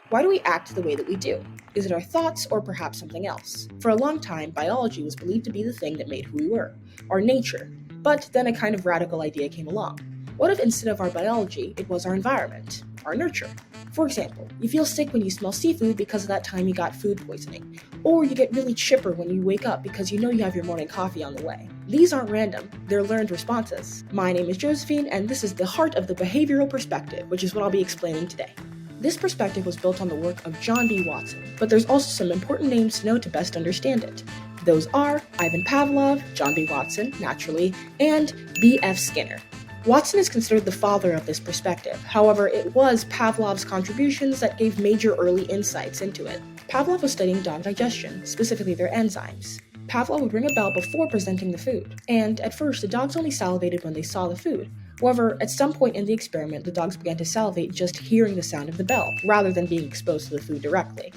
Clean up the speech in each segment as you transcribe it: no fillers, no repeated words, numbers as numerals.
Why do we act the way that we do? Is it our thoughts or perhaps something else? For a long time, biology was believed to be the thing that made who we were, our nature. But then a kind of radical idea came along. What if instead of our biology, it was our environment, our nurture? For example, you feel sick when you smell seafood because of that time you got food poisoning. Or you get really chipper when you wake up because you know you have your morning coffee on the way. These aren't random, they're learned responses. My name is Josephine, and this is the heart of the behavioral perspective, which is what I'll be explaining today. This perspective was built on the work of John B. Watson, but there's also some important names to know to best understand it. Those are Ivan Pavlov, John B. Watson, naturally, and B.F. Skinner. Watson is considered the father of this perspective. However, it was Pavlov's contributions that gave major early insights into it. Pavlov was studying dog digestion, specifically their enzymes. Pavlov would ring a bell before presenting the food, and at first the dogs only salivated when they saw the food. However, at some point in the experiment, the dogs began to salivate just hearing the sound of the bell, rather than being exposed to the food directly.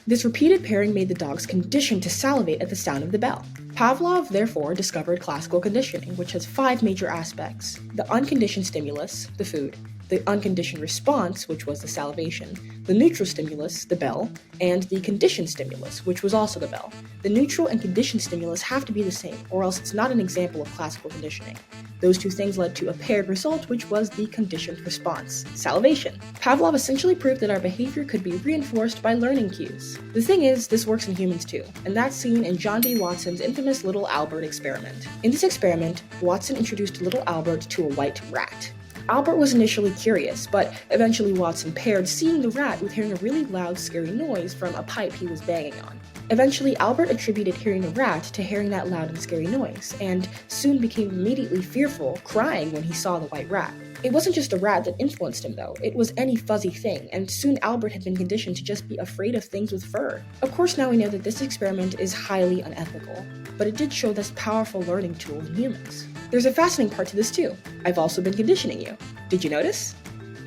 This repeated pairing made the dogs conditioned to salivate at the sound of the bell. Pavlov, therefore, discovered classical conditioning, which has 5 major aspects: the unconditioned stimulus, the food; the unconditioned response, which was the salivation; the neutral stimulus, the bell; and the conditioned stimulus, which was also the bell. The neutral and conditioned stimulus have to be the same, or else it's not an example of classical conditioning. Those two things led to a paired result, which was the conditioned response, salivation. Pavlov essentially proved that our behavior could be reinforced by learning cues. The thing is, this works in humans too, and that's seen in John B. Watson's infamous Little Albert experiment. In this experiment, Watson introduced little Albert to a white rat. Albert was initially curious, but eventually Watson paired seeing the rat with hearing a really loud, scary noise from a pipe he was banging on. Eventually, Albert attributed hearing the rat to hearing that loud and scary noise, and soon became immediately fearful, crying when he saw the white rat. It wasn't just the rat that influenced him, though. It was any fuzzy thing, and soon Albert had been conditioned to just be afraid of things with fur. Of course, now we know that this experiment is highly unethical, but it did show this powerful learning tool in humans. There's a fascinating part to this too. I've also been conditioning you. Did you notice?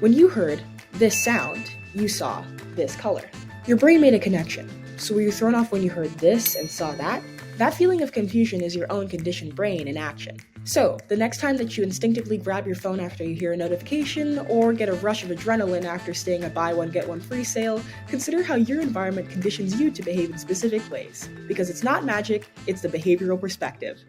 When you heard this sound, you saw this color. Your brain made a connection. So were you thrown off when you heard this and saw that? That feeling of confusion is your own conditioned brain in action. So, the next time that you instinctively grab your phone after you hear a notification, or get a rush of adrenaline after seeing a buy one get one free sale, consider how your environment conditions you to behave in specific ways. Because it's not magic, it's the behavioral perspective.